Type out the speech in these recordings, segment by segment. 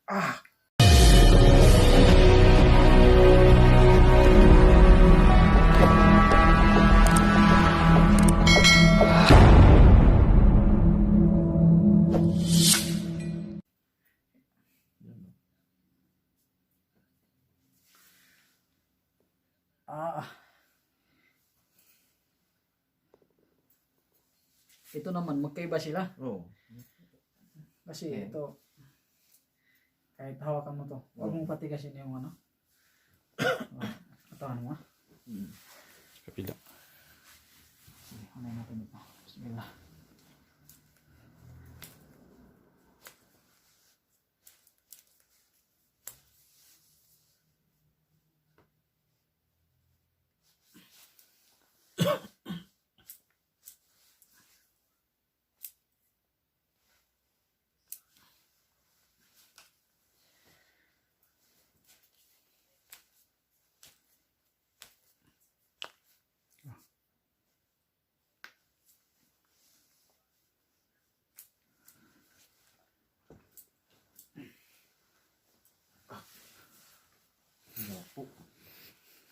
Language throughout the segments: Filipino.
Ah! Ah! Ito naman, magkaiba sila. Oo. Kasi ito, kahit hawakan mo to, huwag mong patigasin yung ano. Katawan mo. Kapila. Ano natin ito? Bismillah.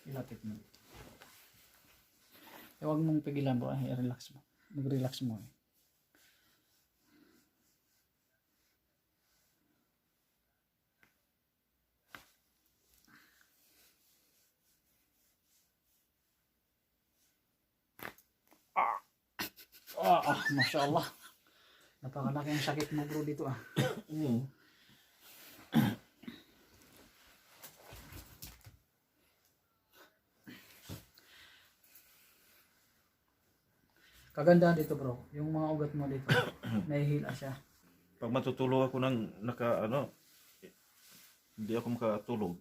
Ilapit mo. Huwag mong pigilan bro, i-relax mo. Mag-relax mo. Masya Allah. Napakalaki ang sakit mo bro dito ah. Kagandahan dito bro, yung mga ugat mo dito, nahihila siya. Pag matutulog ako ng hindi ako makatulog.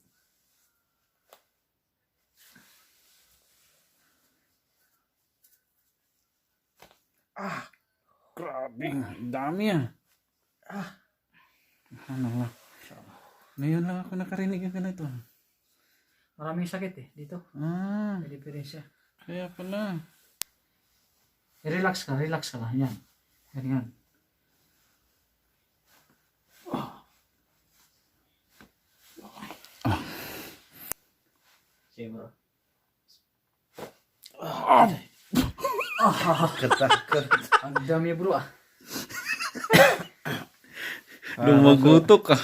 Grabe, dami ah. Ano lang. Ngayon lang ako nakarinig ng ganito. Maraming sakit eh, dito. May diferensya. Kaya pala. Relax ka lang. Yan. Ganyan. Sige bro. Katakot. Ang dami bro ah. Lumagutok ah.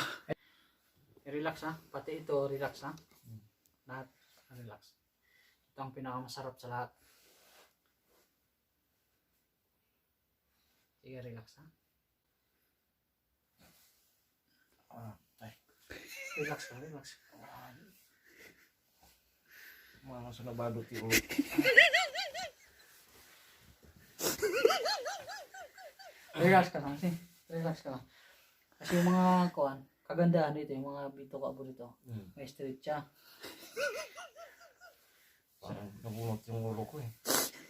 Relax ha. Pati ito, relax ha. Lahat, relax. Ito ang pinakamasarap sa lahat. Sige, relax ha. Relax ka, relax. Mga sa nabadot yung Relax ka lang, sige. Relax ka lang. Kasi yung mga kuhan, kagandahan dito, yung mga bito ka dito. May straight siya. parang nabunot yung ulo ko eh.